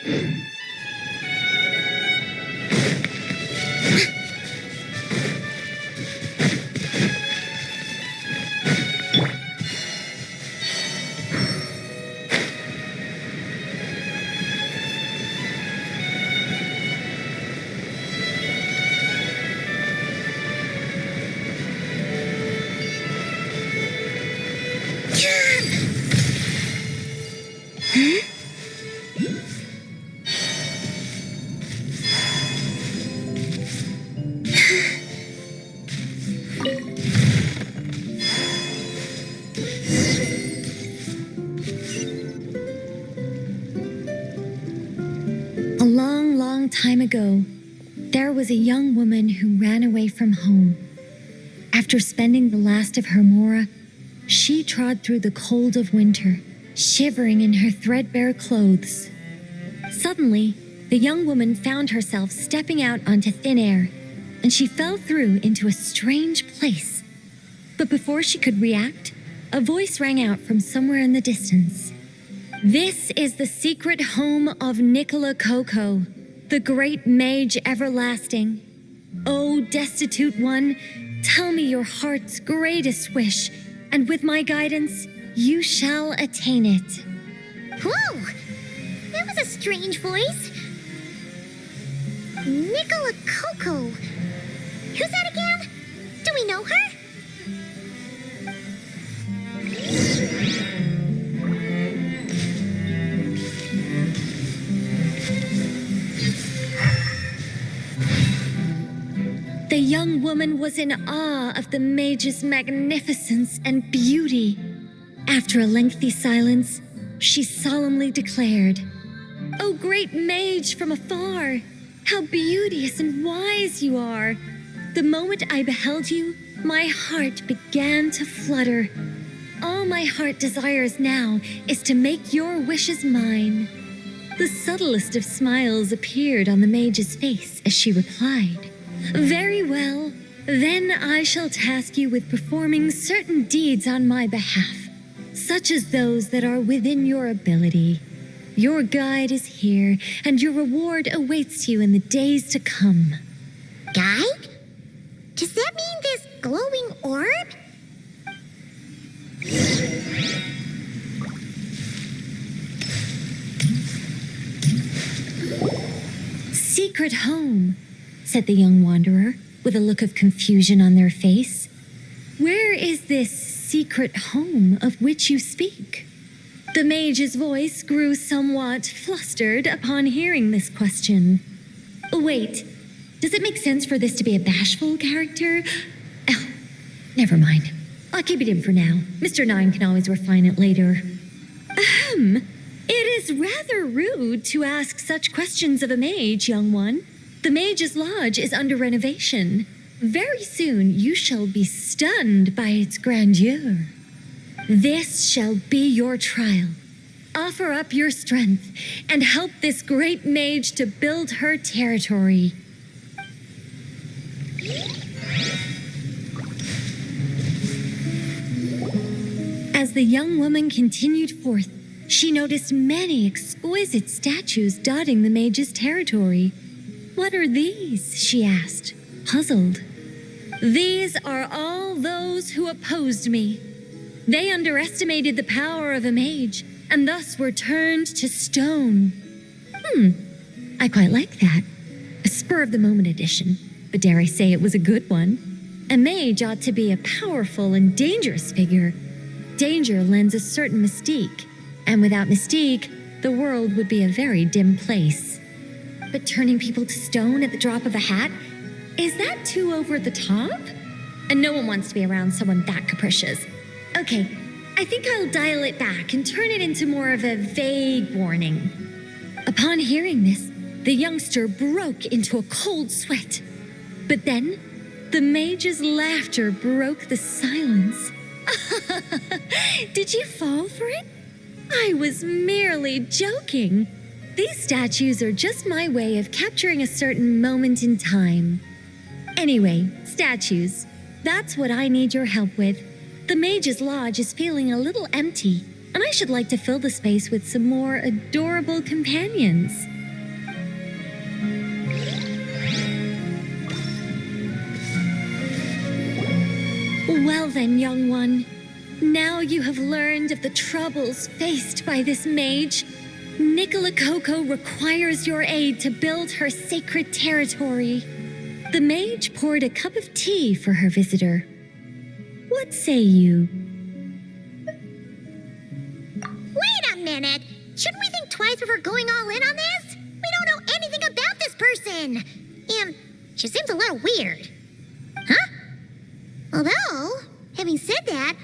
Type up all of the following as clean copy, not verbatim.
A long, long time ago, there was a young woman who ran away from home. After spending the last of her mora, she trod through the cold of winter, shivering in her threadbare clothes. Suddenly, the young woman found herself stepping out onto thin air, and she fell through into a strange place. But before she could react, a voice rang out from somewhere in the distance. This is the secret home of Nicola Coco, the great mage everlasting. O destitute one, tell me your heart's greatest wish, and with my guidance, you shall attain it. Whoa! That was a strange voice. Nicola Coco. Who's that again? Do we know her? The young woman was in awe of the mage's magnificence and beauty. After a lengthy silence, she solemnly declared, "O great mage from afar, how beauteous and wise you are! The moment I beheld you, my heart began to flutter. All my heart desires now is to make your wishes mine." The subtlest of smiles appeared on the mage's face as she replied, "Very well, then I shall task you with performing certain deeds on my behalf, such as those that are within your ability. Your guide is here, and your reward awaits you in the days to come." Guide? Does that mean this glowing orb? "Secret home," said the young wanderer, with a look of confusion on their face. "Where is this secret home of which you speak?" The mage's voice grew somewhat flustered upon hearing this question. "Wait, does it make sense for this to be a bashful character? Oh, never mind. I'll keep it in for now. Mr. Nine can always refine it later." "Ahem. It is rather rude to ask such questions of a mage, young one. The Mage's Lodge is under renovation. Very soon you shall be stunned by its grandeur. This shall be your trial. Offer up your strength and help this great mage to build her territory." As the young woman continued forth, she noticed many exquisite statues dotting the mage's territory. "What are these?" she asked, puzzled. "These are all those who opposed me. They underestimated the power of a mage and thus were turned to stone." I quite like that. A spur-of-the-moment addition, but dare I say it was a good one. A mage ought to be a powerful and dangerous figure. Danger lends a certain mystique, and without mystique, the world would be a very dim place. But turning people to stone at the drop of a hat? Is that too over the top? And no one wants to be around someone that capricious. Okay, I think I'll dial it back and turn it into more of a vague warning. Upon hearing this, the youngster broke into a cold sweat. But then, the mage's laughter broke the silence. "Did you fall for it? I was merely joking. These statues are just my way of capturing a certain moment in time. Anyway, statues, that's what I need your help with. The Mage's Lodge is feeling a little empty. and I should like to fill the space with some more adorable companions. Well then, young one, now you have learned of the troubles faced by this mage. Nicola Coco requires your aid to build her sacred territory. The mage poured a cup of tea for her visitor. What say you? Wait a minute! Shouldn't we think twice before going all in on this? We don't know anything about this person! And she seems a little weird. Huh? Although, having said that,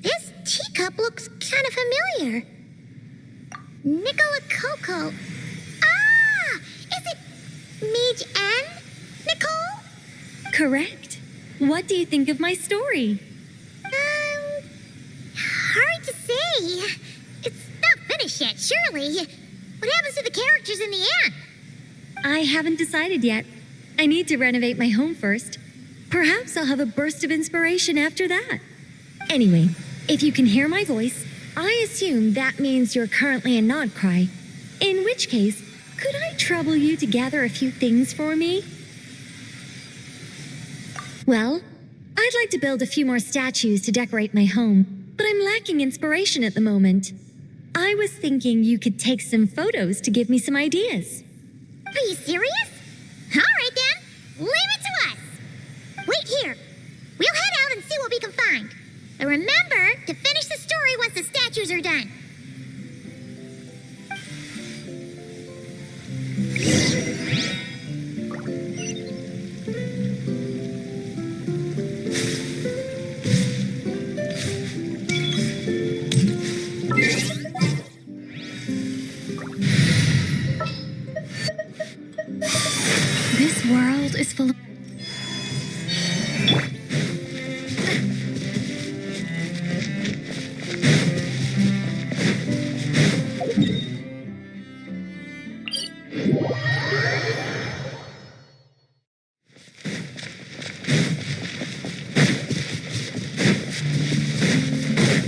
this teacup looks kind of familiar. Nicola Coco. Ah! Is it Mage N? Nicole? Correct. What do you think of my story? Hard to say. It's not finished yet, surely. What happens to the characters in the end? I haven't decided yet. I need to renovate my home first. Perhaps I'll have a burst of inspiration after that. Anyway, if you can hear my voice, I assume that means you're currently in Nodcry. In which case, could I trouble you to gather a few things for me? Well, I'd like to build a few more statues to decorate my home, but I'm lacking inspiration at the moment. I was thinking you could take some photos to give me some ideas. Are you serious? All right then, leave it to us. Wait here. We'll head out and see what we can find. But remember to finish the story once the statues are done. This world is full of...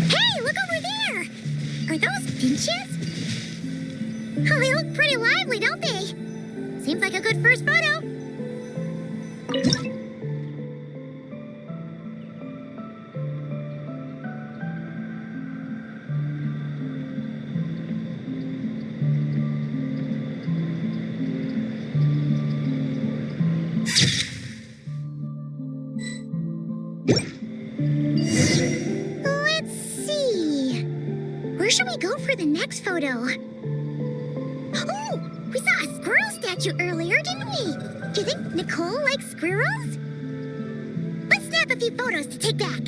Hey, look over there! Are those finches? Oh, they look pretty lively, don't they? Seems like a good first photo. Let's see. Where should we go for the next photo? Oh, we saw a squirrel statue earlier, didn't we? Do you think Nicole likes squirrels? Let's snap a few photos to take back.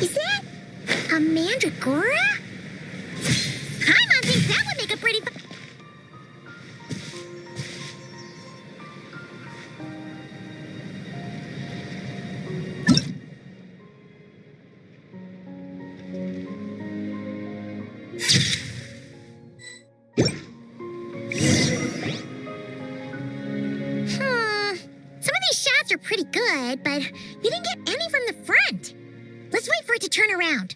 Is that a mandragora? Paimon thinks that would make a pretty... Some of these shots are pretty good, but you didn't get any from the front. Let's wait for it to turn around.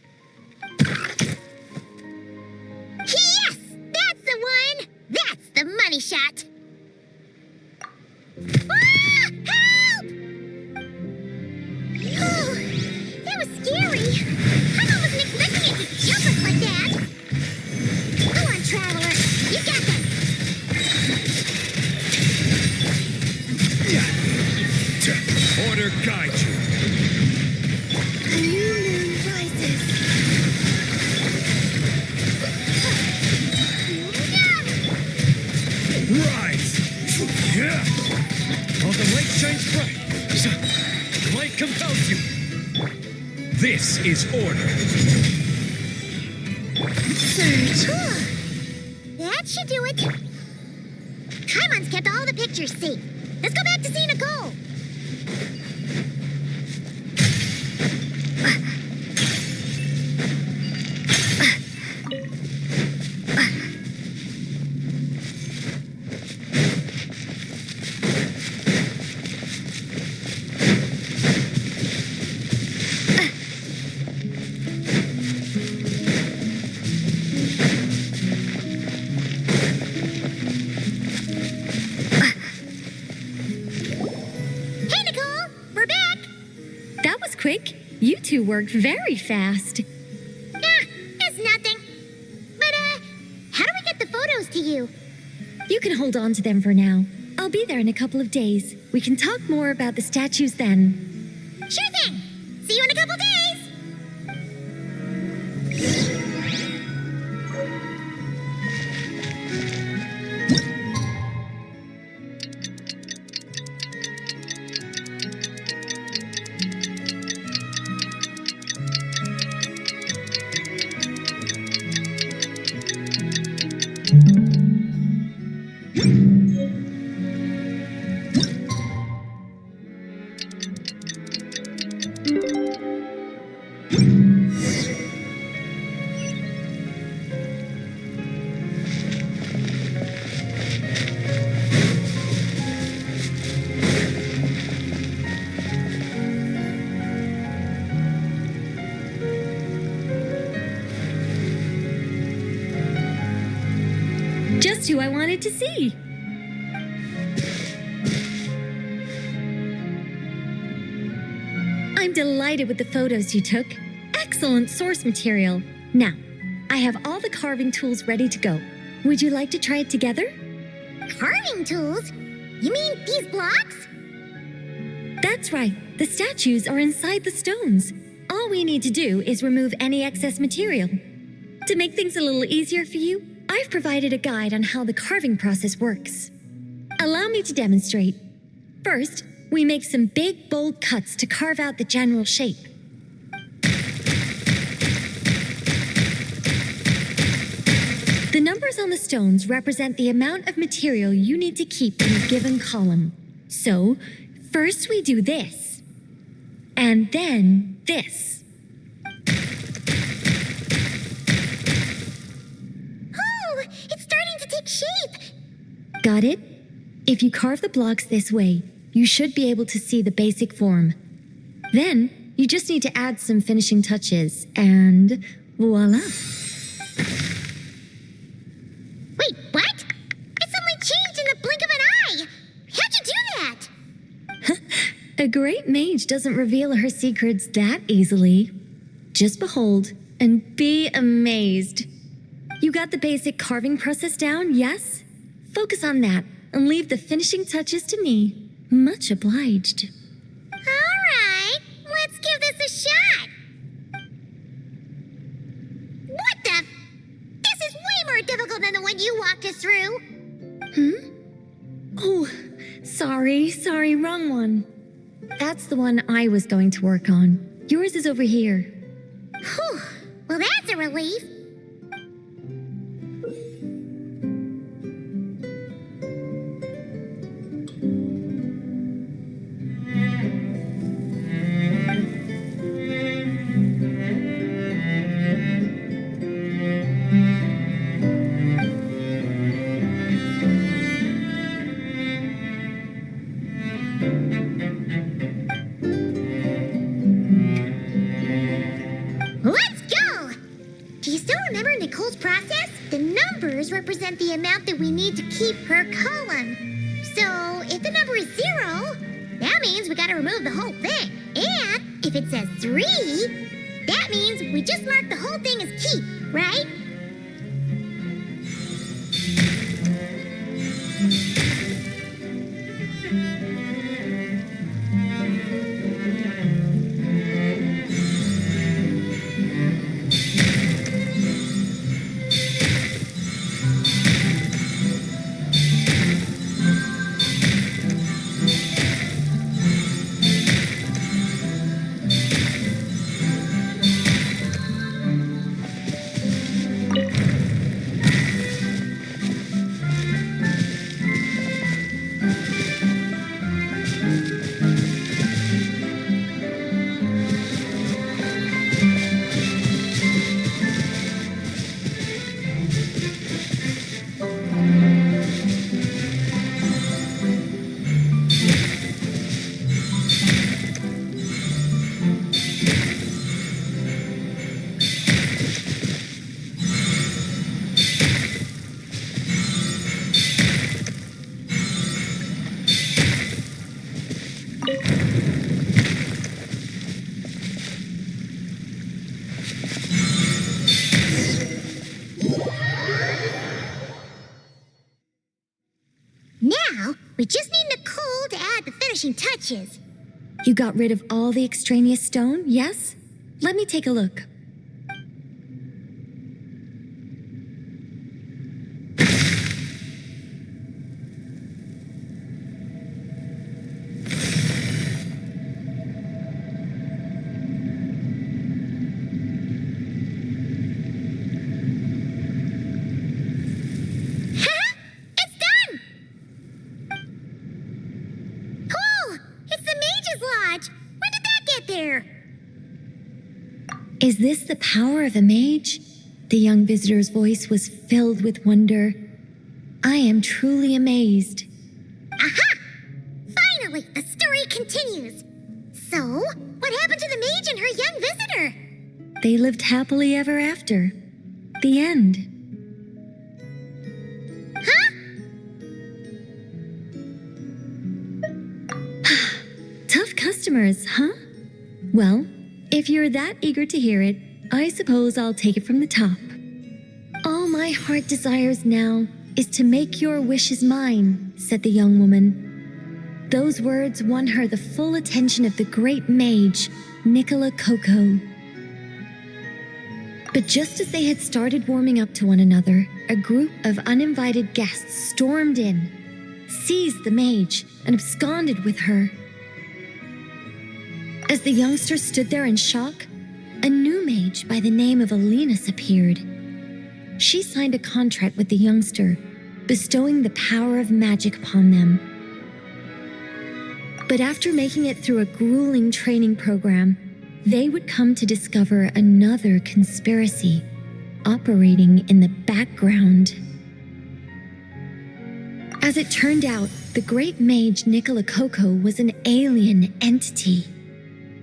Yes! That's the one! That's the money shot! Ah! Help! Oh, that was scary. I wasn't expecting it to jump us like that. Go on, Traveler. You got this. Order guide you. A new moon rises. Rise! Yeah! While the light shines bright, the light compels you. This is order. Surge. That should do it. Kaimon's kept all the pictures safe. Let's go back to see Nicole. Hey, Nicole, we're back. That was quick. You two worked very fast. It's nothing. But, how do we get the photos to you? You can hold on to them for now. I'll be there in a couple of days. We can talk more about the statues then. Sure thing. See you in a couple days. Just who I wanted to see. I'm delighted with the photos you took. Excellent source material. Now, I have all the carving tools ready to go. Would you like to try it together? Carving tools? You mean these blocks? That's right. The statues are inside the stones. All we need to do is remove any excess material. To make things a little easier for you, I've provided a guide on how the carving process works. Allow me to demonstrate. First, we make some big, bold cuts to carve out the general shape. The numbers on the stones represent the amount of material you need to keep in a given column. So, first we do this, and then this. Oh, it's starting to take shape. Got it? If you carve the blocks this way, you should be able to see the basic form. Then, you just need to add some finishing touches, and voila. Wait, what? It suddenly changed in the blink of an eye. How'd you do that? A great mage doesn't reveal her secrets that easily. Just behold and be amazed. You got the basic carving process down, yes? Focus on that and leave the finishing touches to me. Much obliged. All right, let's give this a shot. What the? This is way more difficult than the one you walked us through. Oh, sorry, wrong one. That's the one I was going to work on. Yours is over here. Whew, well, that's a relief. Let's go! Do you still remember Nicole's process? The numbers represent the amount that we need to keep per column. So, if the number is 0, that means we gotta remove the whole thing. And if it says 3, That means we just mark the whole thing as keep, right? Now, we just need Nicole to add the finishing touches. You got rid of all the extraneous stone, yes? Let me take a look. It's done! Cool! It's the Mage's Lodge! When did that get there? Is this the power of a mage? The young visitor's voice was filled with wonder. I am truly amazed. Aha! Finally, the story continues. So, what happened to the mage and her young visitor? They lived happily ever after. The end. Huh? Tough customers, huh? Well, if you're that eager to hear it, I suppose I'll take it from the top. All my heart desires now is to make your wishes mine, said the young woman. Those words won her the full attention of the great mage, Nicola Coco. But just as they had started warming up to one another, a group of uninvited guests stormed in, seized the mage, and absconded with her. As the youngster stood there in shock, a new mage by the name of Alinus appeared. She signed a contract with the youngster, bestowing the power of magic upon them. But after making it through a grueling training program, they would come to discover another conspiracy operating in the background. As it turned out, the great mage Nicola Coco was an alien entity.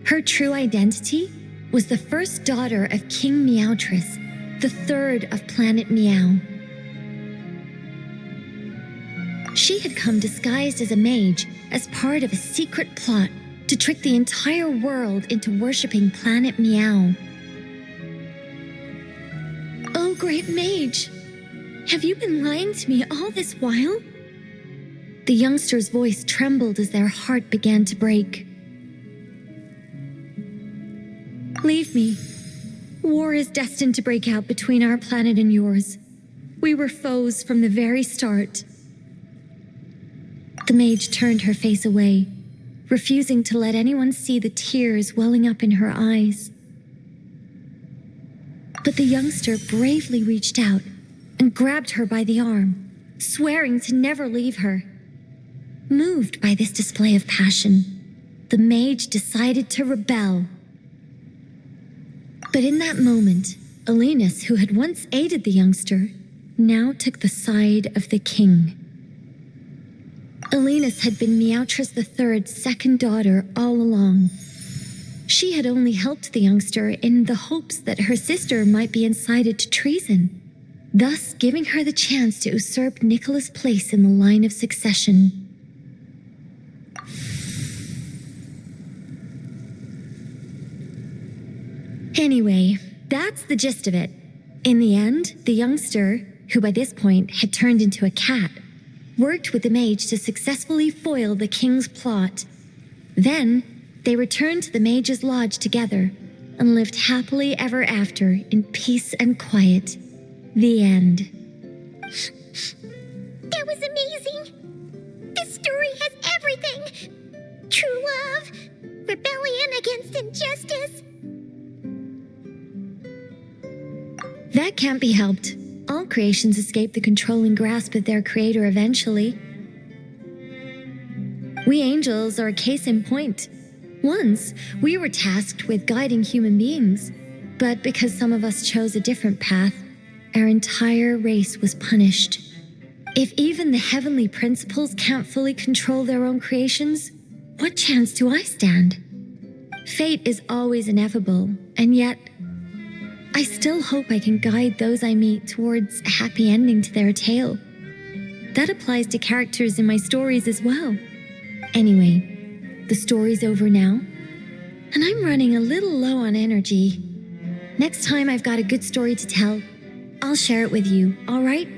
Her true identity was the first daughter of King Meowtress, the third of Planet Meow. She had come disguised as a mage as part of a secret plot to trick the entire world into worshipping Planet Meow. Oh, great mage, have you been lying to me all this while? The youngster's voice trembled as their heart began to break. Leave me. War is destined to break out between our planet and yours. We were foes from the very start. The mage turned her face away, refusing to let anyone see the tears welling up in her eyes. But the youngster bravely reached out and grabbed her by the arm, swearing to never leave her. Moved by this display of passion, the mage decided to rebel. But in that moment, Alinus, who had once aided the youngster, now took the side of the king. Alinus had been Meowtress III's second daughter all along. She had only helped the youngster in the hopes that her sister might be incited to treason, thus giving her the chance to usurp Nicola's place in the line of succession. Anyway, that's the gist of it. In the end, the youngster, who by this point had turned into a cat, worked with the mage to successfully foil the king's plot. Then, they returned to the mage's lodge together and lived happily ever after in peace and quiet. The end. That was amazing. This story has everything. True love, rebellion against injustice. That can't be helped. All creations escape the controlling grasp of their creator eventually. We angels are a case in point. Once, we were tasked with guiding human beings, but because some of us chose a different path, our entire race was punished. If even the heavenly principles can't fully control their own creations, what chance do I stand? Fate is always ineffable, and yet, I still hope I can guide those I meet towards a happy ending to their tale. That applies to characters in my stories as well. Anyway, the story's over now, and I'm running a little low on energy. Next time I've got a good story to tell, I'll share it with you, all right?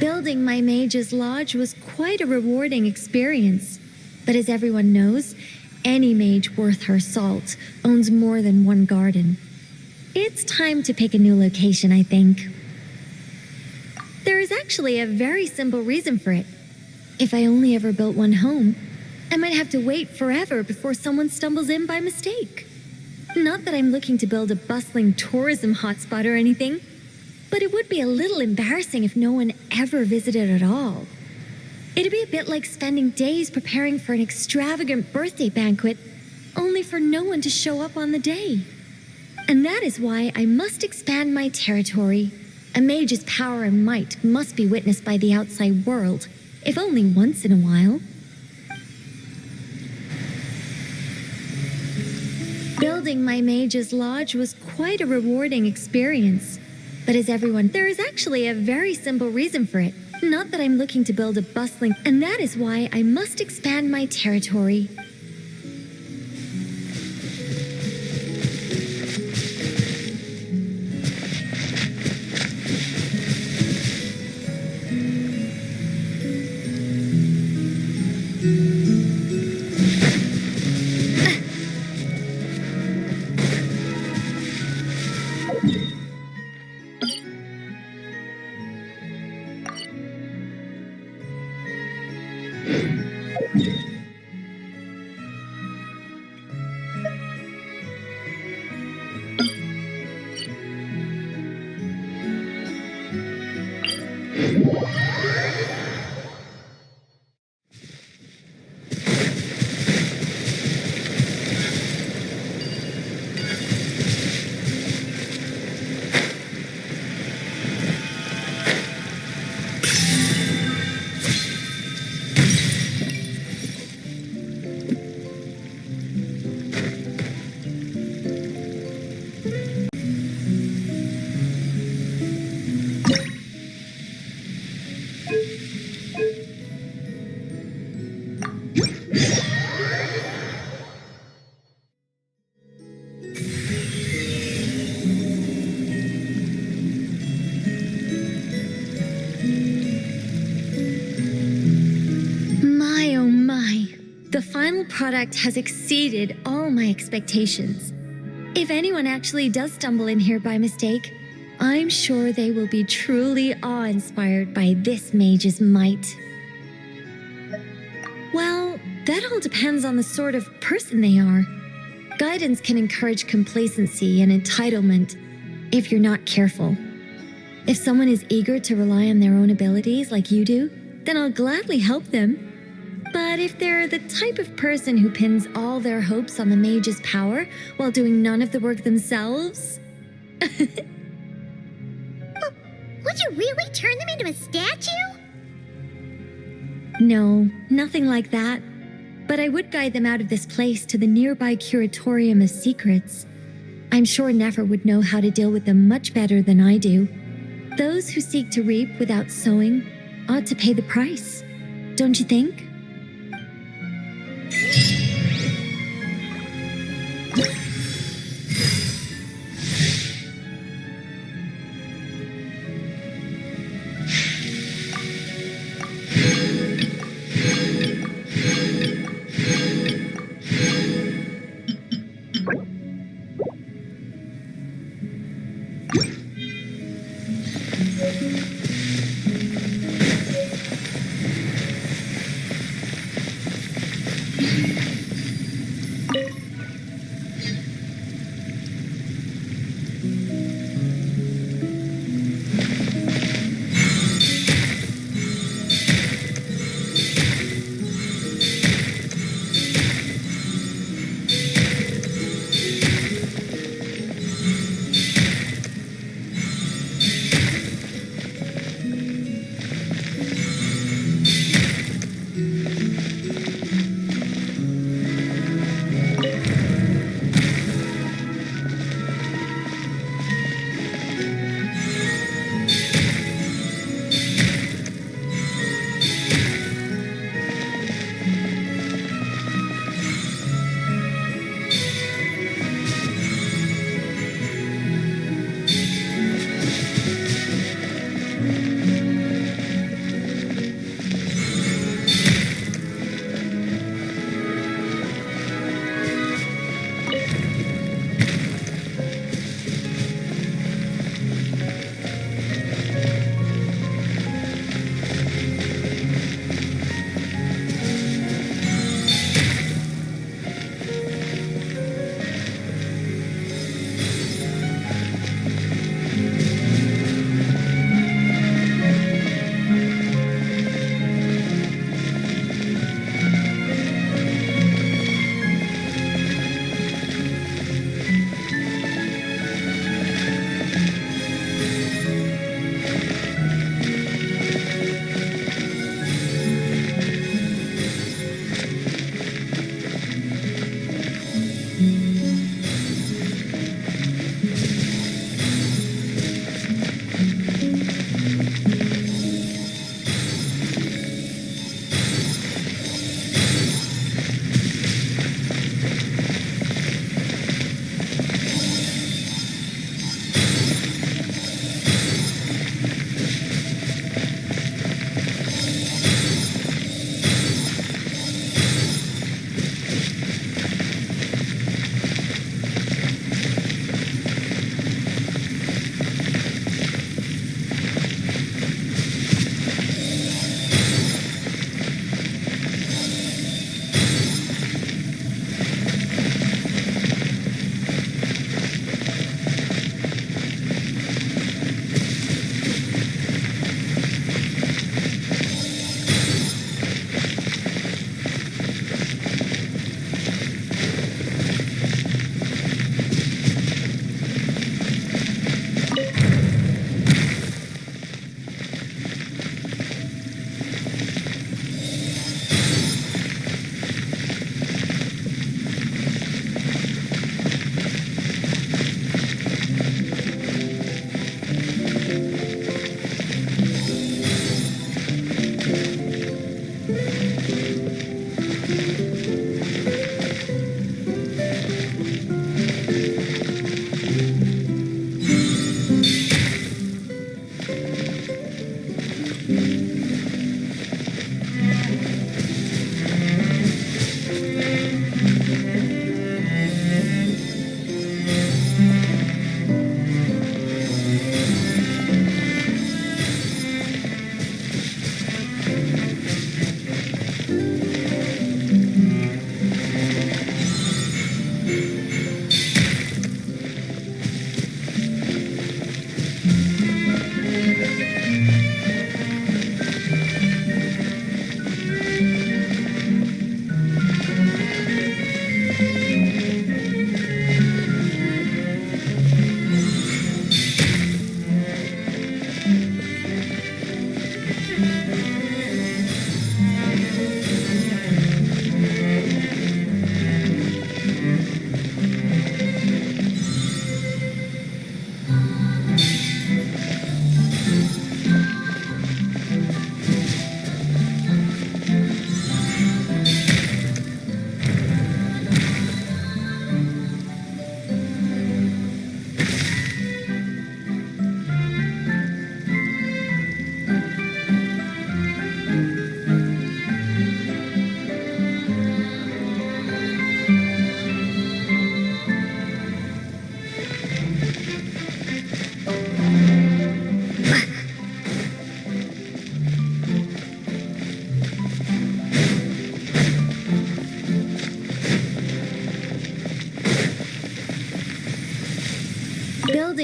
Building my mage's lodge was quite a rewarding experience. But as everyone knows, any mage worth her salt owns more than one garden. It's time to pick a new location, I think. There is actually a very simple reason for it. If I only ever built one home, I might have to wait forever before someone stumbles in by mistake. Not that I'm looking to build a bustling tourism hotspot or anything, but it would be a little embarrassing if no one ever visited at all. It'd be a bit like spending days preparing for an extravagant birthday banquet, only for no one to show up on the day. And that is why I must expand my territory. A mage's power and might must be witnessed by the outside world, if only once in a while. Building my mage's lodge was quite a rewarding experience. But as everyone, there is actually a very simple reason for it. Not that I'm looking to build a bustling, and that is why I must expand my territory. The final product has exceeded all my expectations. If anyone actually does stumble in here by mistake, I'm sure they will be truly awe-inspired by this mage's might. Well, that all depends on the sort of person they are. Guidance can encourage complacency and entitlement if you're not careful. If someone is eager to rely on their own abilities like you do, then I'll gladly help them. But if they're the type of person who pins all their hopes on the mage's power while doing none of the work themselves... Would you really turn them into a statue? No, nothing like that. But I would guide them out of this place to the nearby Curatorium of Secrets. I'm sure Nefer would know how to deal with them much better than I do. Those who seek to reap without sowing ought to pay the price, don't you think?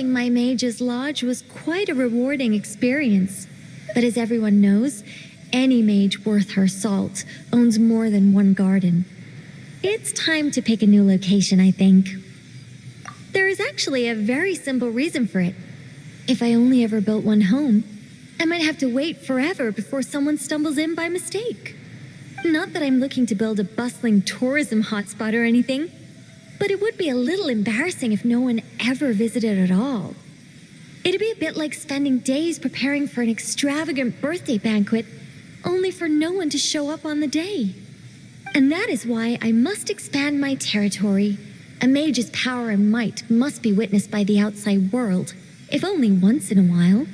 Building my mage's lodge was quite a rewarding experience. But as everyone knows, any mage worth her salt owns more than one garden. It's time to pick a new location, I think. There is actually a very simple reason for it. If I only ever built one home, I might have to wait forever before someone stumbles in by mistake. Not that I'm looking to build a bustling tourism hotspot or anything, but it would be a little embarrassing if no one ever visited at all. It'd be a bit like spending days preparing for an extravagant birthday banquet, only for no one to show up on the day. And that is why I must expand my territory. A mage's power and might must be witnessed by the outside world, if only once in a while.